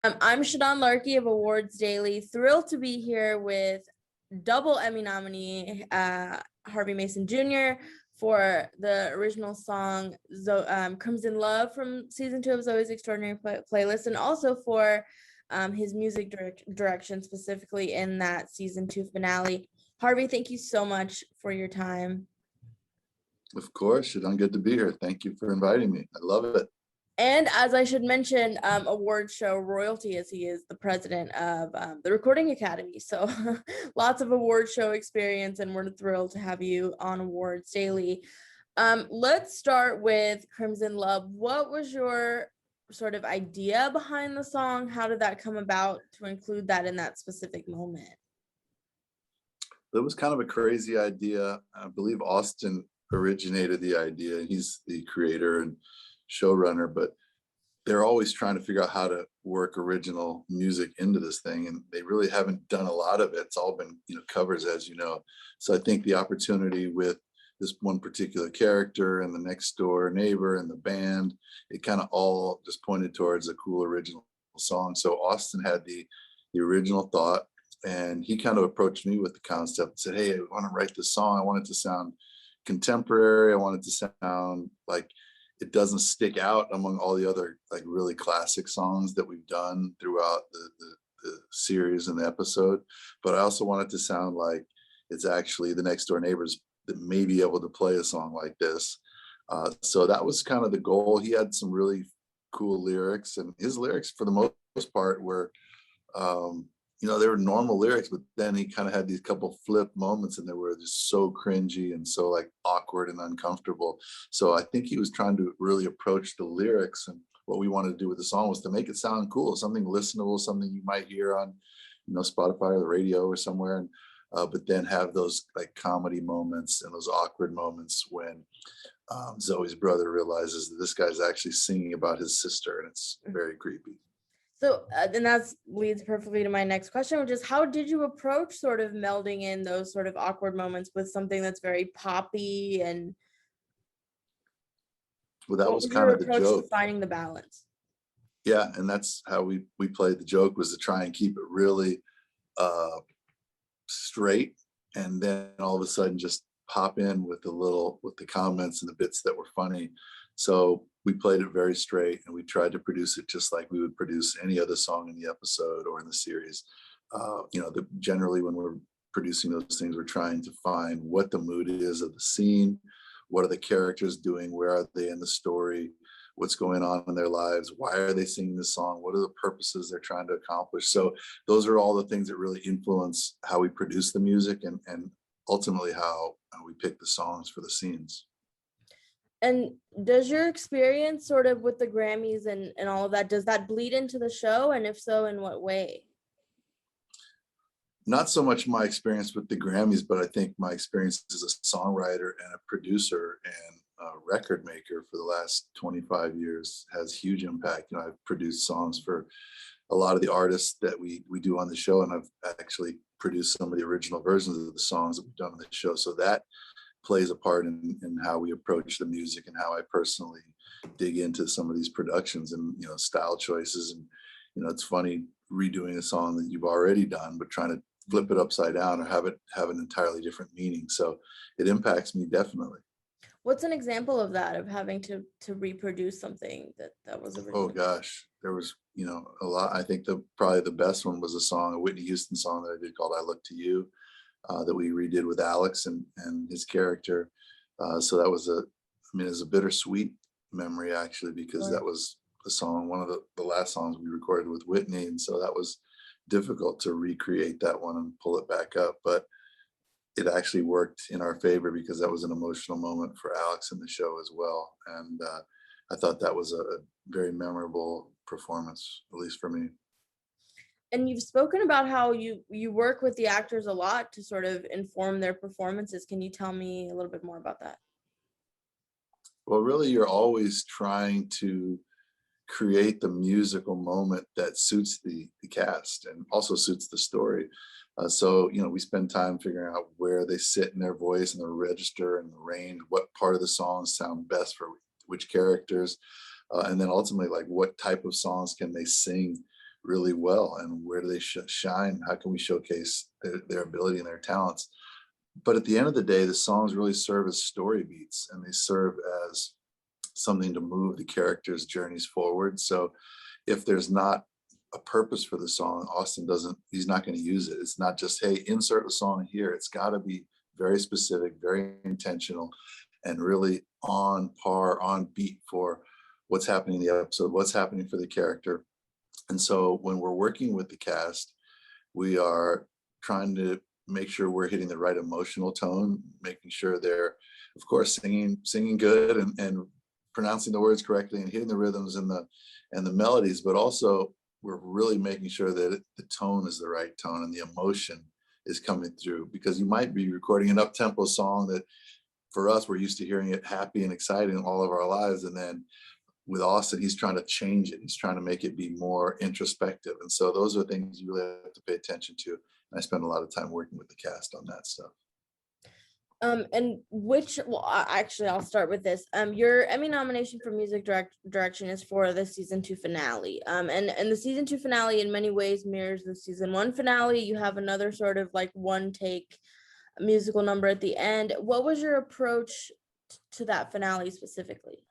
I'm Shadon Larkey of Awards Daily. Thrilled to be here with double Emmy nominee Harvey Mason Jr. for the original song Crimson Love from season 2 of Zoey's Extraordinary Playlist, and also for his music direction, specifically in that season 2 finale. Harvey, thank you so much for your time. Of course, Shadon, good to be here. Thank you for inviting me. I love it. And as I should mention, award show royalty, as he is the president of the Recording Academy. So lots of award show experience, and we're thrilled to have you on Awards Daily. Let's start with Crimson Love. What was your sort of idea behind the song? How did that come about to include that in that specific moment? It was kind of a crazy idea. I believe Austin originated the idea. He's the creator and showrunner, but they're always trying to figure out how to work original music into this thing, and they really haven't done a lot of it. It's all been, covers, as you know. So I think the opportunity with this one particular character and the next door neighbor and the band, it kind of all just pointed towards a cool original song. So Austin had the original thought, and he kind of approached me with the concept and said, hey, I want to write this song. I want it to sound contemporary. I want it to sound like it doesn't stick out among all the other like really classic songs that we've done throughout the series and the episode. But I also want it to sound like it's actually the next door neighbors that may be able to play a song like this. So that was kind of the goal. He had some really cool lyrics, and his lyrics for the most part were, they were normal lyrics, but then he kind of had these couple flip moments and they were just so cringy and so like awkward and uncomfortable. So I think he was trying to really approach the lyrics, and what we wanted to do with the song was to make it sound cool, something listenable, something you might hear on, Spotify or the radio or somewhere. And but then have those like comedy moments and those awkward moments when Zoe's brother realizes that this guy's actually singing about his sister, and it's very creepy. So then that leads perfectly to my next question, which is, how did you approach sort of melding in those sort of awkward moments with something that's very poppy? And well, that was kind of the joke, finding the balance. Yeah, and that's how we played the joke, was to try and keep it really straight, and then all of a sudden just pop in with the comments and the bits that were funny. So we played it very straight, and we tried to produce it just like we would produce any other song in the episode or in the series. Generally when we're producing those things, we're trying to find what the mood is of the scene, what are the characters doing, where are they in the story, what's going on in their lives, why are they singing this song, what are the purposes they're trying to accomplish. So those are all the things that really influence how we produce the music, and ultimately how we pick the songs for the scenes. And does your experience sort of with the Grammys and all of that, does that bleed into the show? And if so, in what way? Not so much my experience with the Grammys, but I think my experience as a songwriter and a producer and a record maker for the last 25 years has huge impact. I've produced songs for a lot of the artists that we do on the show, and I've actually produced some of the original versions of the songs that we've done on the show. So that plays a part in how we approach the music and how I personally dig into some of these productions and style choices. And it's funny redoing a song that you've already done, but trying to flip it upside down or have it have an entirely different meaning. So it impacts me definitely. What's an example of that, of having to reproduce something that was original? Oh gosh, there was a lot. I think probably the best one was a Whitney Houston song that I did called "I Look to You," that we redid with Alex and his character. So that was it's a bittersweet memory, actually, because Right. that was a song, one of the last songs we recorded with Whitney. And so that was difficult to recreate that one and pull it back up. But it actually worked in our favor because that was an emotional moment for Alex in the show as well. And I thought that was a very memorable performance, at least for me. And you've spoken about how you work with the actors a lot to sort of inform their performances. Can you tell me a little bit more about that? Well, really, you're always trying to create the musical moment that suits the cast and also suits the story. So, we spend time figuring out where they sit in their voice and the register and the range, what part of the songs sound best for which characters. And then ultimately, like, what type of songs can they sing really well, and where do they shine? How can we showcase their ability and their talents? But at the end of the day, the songs really serve as story beats, and they serve as something to move the characters' journeys forward. So if there's not a purpose for the song, Austin doesn't, he's not going to use it. It's not just, hey, insert a song here. It's got to be very specific, very intentional, and really on par, on beat for what's happening in the episode, what's happening for the character. And so when we're working with the cast, we are trying to make sure we're hitting the right emotional tone, making sure they're, of course, singing good and pronouncing the words correctly and hitting the rhythms and the melodies, but also we're really making sure that the tone is the right tone and the emotion is coming through, because you might be recording an up-tempo song that for us, we're used to hearing it happy and exciting all of our lives. And then with Austin, he's trying to change it. He's trying to make it be more introspective. And so those are things you really have to pay attention to. And I spend a lot of time working with the cast on that stuff. And actually, I'll start with this. Your Emmy nomination for music direction is for the season 2 finale. And the season 2 finale in many ways mirrors the season 1 finale. You have another sort of like one take musical number at the end. What was your approach to that finale specifically?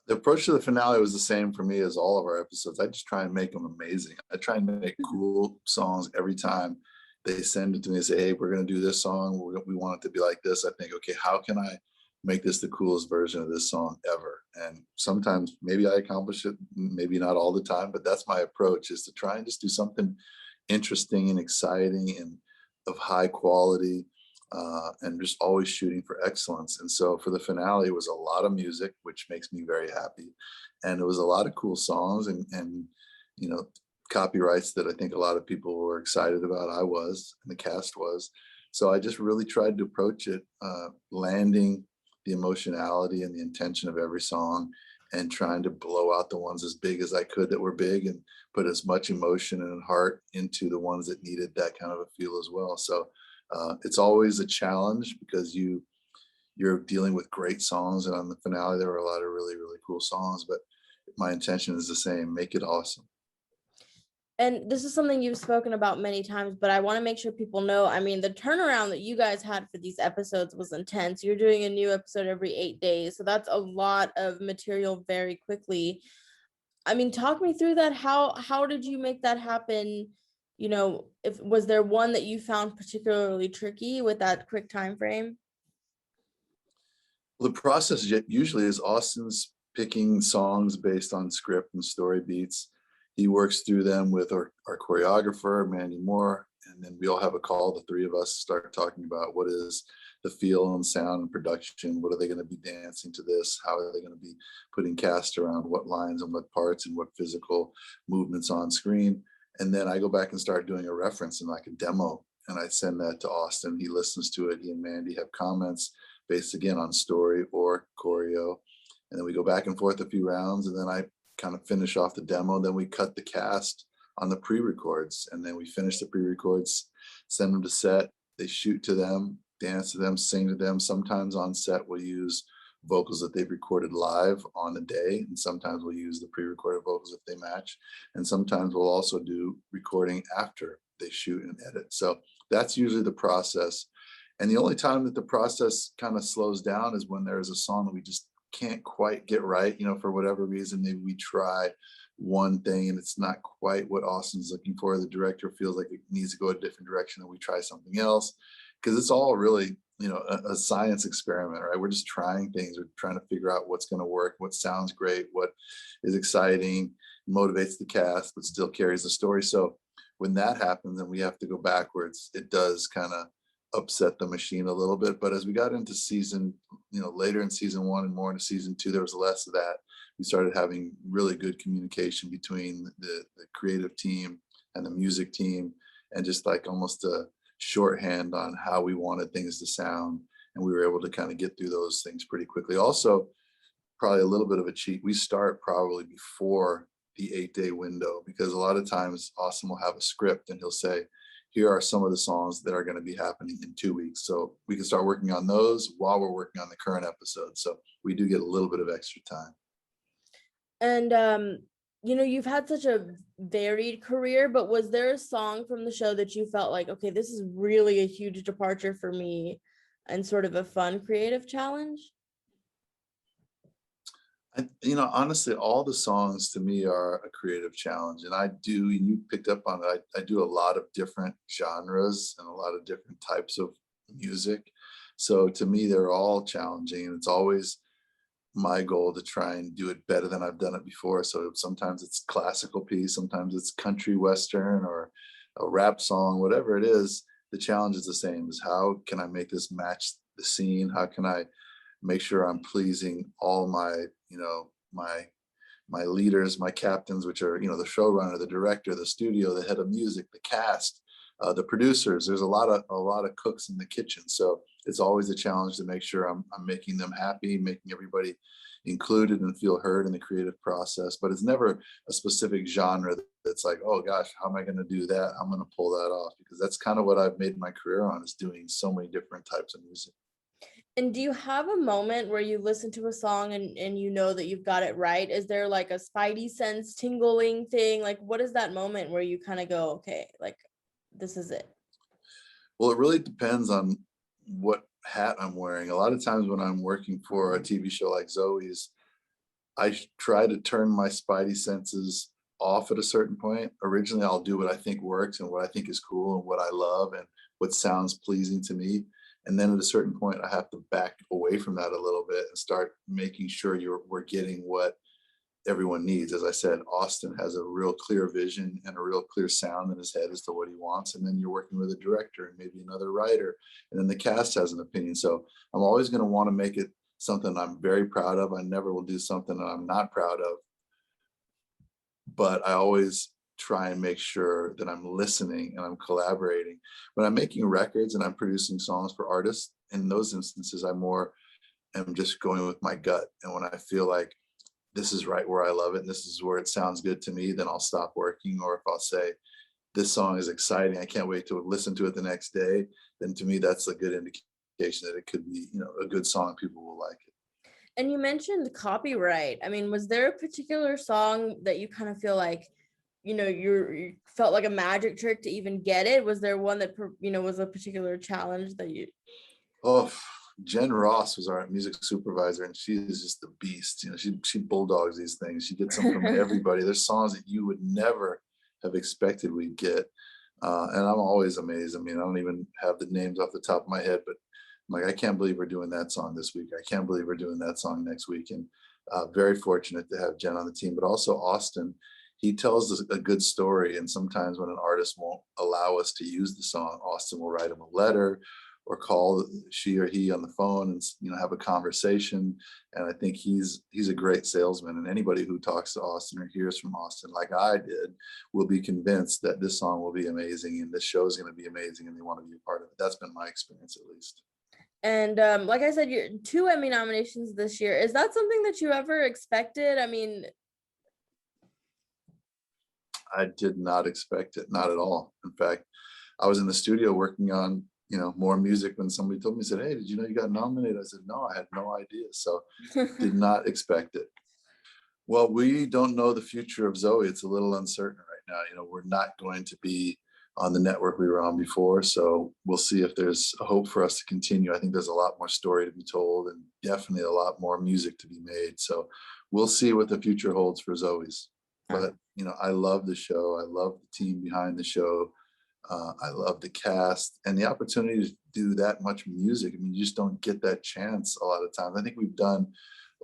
The approach to the finale was the same for me as all of our episodes. I just try and make them amazing. I try and make cool songs every time they send it to me and say, hey, we're going to do this song. We want it to be like this. I think, okay, how can I make this the coolest version of this song ever? And sometimes maybe I accomplish it, maybe not all the time, but that's my approach, is to try and just do something interesting and exciting and of high quality, and just always shooting for excellence. And so for the finale, it was a lot of music, which makes me very happy. And it was a lot of cool songs and you know, copyrights that I think a lot of people were excited about. I was, and the cast was. So I just really tried to approach it, landing the emotionality and the intention of every song, and trying to blow out the ones as big as I could that were big, and put as much emotion and heart into the ones that needed that kind of a feel as well. So it's always a challenge, because you're dealing with great songs, and on the finale there were a lot of really, really cool songs, but my intention is the same: make it awesome. And this is something you've spoken about many times, but I want to make sure people know, I mean, the turnaround that you guys had for these episodes was intense. You're doing a new episode every 8 days. So that's a lot of material very quickly. I mean, talk me through that. How did you make that happen? You know, was there one that you found particularly tricky with that quick time frame? The process usually is Austin's picking songs based on script and story beats. He works through them with our choreographer, Mandy Moore, and then we all have a call. The three of us start talking about what is the feel and sound and production. What are they going to be dancing to this? How are they going to be putting cast around what lines and what parts and what physical movements on screen? And then I go back and start doing a reference and like a demo, and I send that to Austin. He listens to it. He and Mandy have comments based again on story or choreo. And then we go back and forth a few rounds, and then I kind of finish off the demo. Then we cut the cast on the pre-records, and then we finish the pre-records, send them to set. They shoot to them, dance to them, sing to them. Sometimes on set we'll use vocals that they've recorded live on the day, and sometimes we'll use the pre-recorded vocals if they match. And sometimes we'll also do recording after they shoot and edit. So that's usually the process. And the only time that the process kind of slows down is when there's a song that we just can't quite get right, you know, for whatever reason. Maybe we try one thing and it's not quite what Austin's looking for. The director feels like it needs to go a different direction, and we try something else, because it's all really, you know, a science experiment, right? We're just trying things. We're trying to figure out what's going to work, what sounds great, what is exciting, motivates the cast, but still carries the story. So when that happens and we have to go backwards, it does kind of upset the machine a little bit. But as we got into season, you know, later in season 1 and more into season 2, there was less of that. We started having really good communication between the creative team and the music team, and just like almost a shorthand on how we wanted things to sound. And we were able to kind of get through those things pretty quickly. Also, probably a little bit of a cheat, we start probably before the 8-day window, because a lot of times Austin will have a script and he'll say, here are some of the songs that are going to be happening in 2 weeks. So we can start working on those while we're working on the current episode. So we do get a little bit of extra time. And you've had such a varied career, but was there a song from the show that you felt like, okay, this is really a huge departure for me and sort of a fun creative challenge? Honestly, all the songs to me are a creative challenge. And you picked up on it, I do a lot of different genres and a lot of different types of music. So to me, they're all challenging. And it's always my goal to try and do it better than I've done it before. So sometimes it's classical piece, sometimes it's country western or a rap song, whatever it is. The challenge is the same: is how can I make this match the scene? How can I make sure I'm pleasing all my leaders, my captains, which are, the showrunner, the director, the studio, the head of music, the cast, the producers. There's a lot of cooks in the kitchen, so it's always a challenge to make sure I'm making them happy, making everybody included and feel heard in the creative process. But it's never a specific genre that's like, oh gosh, how am I going to do that? I'm going to pull that off, because that's kind of what I've made my career on, is doing so many different types of music. And do you have a moment where you listen to a song and you know that you've got it right? Is there like a spidey sense tingling thing? Like, what is that moment where you kind of go, okay, like this is it? Well, it really depends on what hat I'm wearing. A lot of times when I'm working for a TV show like Zoey's, try to turn my spidey senses off at a certain point. Originally, I'll do what I think works and what I think is cool and what I love and what sounds pleasing to me. And then at a certain point, I have to back away from that a little bit and start making sure we're getting what everyone needs. As I said, Austin has a real clear vision and a real clear sound in his head as to what he wants. And then you're working with a director and maybe another writer, and then the cast has an opinion. So I'm always going to want to make it something I'm very proud of. I never will do something that I'm not proud of, but I always try and make sure that I'm listening and I'm collaborating. When I'm making records and I'm producing songs for artists, in those instances, I more am just going with my gut. And when I feel like this is right where I love it and this is where it sounds good to me, then I'll stop working. Or if I'll say, this song is exciting, I can't wait to listen to it the next day, then to me, that's a good indication that it could be, a good song. People will like it. And you mentioned copyright. I mean, was there a particular song that you kind of feel like, you felt like a magic trick to even get it? Was there one that, was a particular challenge that you? Oh, Jen Ross was our music supervisor, and she is just the beast. She bulldogs these things. She gets them from everybody. There's songs that you would never have expected we'd get, and I'm always amazed. I mean, I don't even have the names off the top of my head, but I'm like, I can't believe we're doing that song this week. I can't believe we're doing that song next week. And very fortunate to have Jen on the team, but also Austin. He tells us a good story, and sometimes when an artist won't allow us to use the song, Austin will write him a letter or call she or he on the phone and have a conversation. And I think he's a great salesman, and anybody who talks to Austin or hears from Austin like I did will be convinced that this song will be amazing and this show is going to be amazing and they want to be a part of it. That's been my experience, at least. And like I said, you're 2 Emmy nominations this year. Is that something that you ever expected? I mean, I did not expect it, not at all. In fact, I was in the studio working on more music when somebody told me, said, hey, did you know you got nominated? I said, no, I had no idea. So did not expect it. Well, we don't know the future of Zoey. It's a little uncertain right now. We're not going to be on the network we were on before. So we'll see if there's a hope for us to continue. I think there's a lot more story to be told and definitely a lot more music to be made. So we'll see what the future holds for Zoey's. But, I love the show. I love the team behind the show. I love the cast and the opportunity to do that much music. I mean, you just don't get that chance a lot of times. I think we've done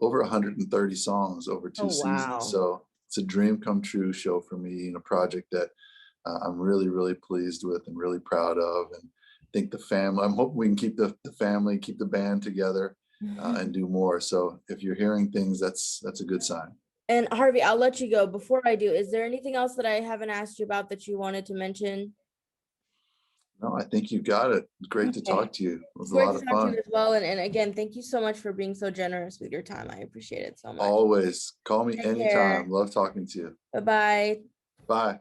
over 130 songs over 2 seasons. So it's a dream come true show for me, and a project that I'm really, really pleased with and really proud of. And I think the family, I'm hoping we can keep the family, keep the band together and do more. So if you're hearing things, that's a good sign. And Harvey, I'll let you go. Before I do, is there anything else that I haven't asked you about that you wanted to mention? No, I think you got it. Great to talk to you. It was a lot of fun. To you as well. And again, thank you so much for being so generous with your time. I appreciate it so much. Always. Call me anytime. Love talking to you. Bye-bye. Bye.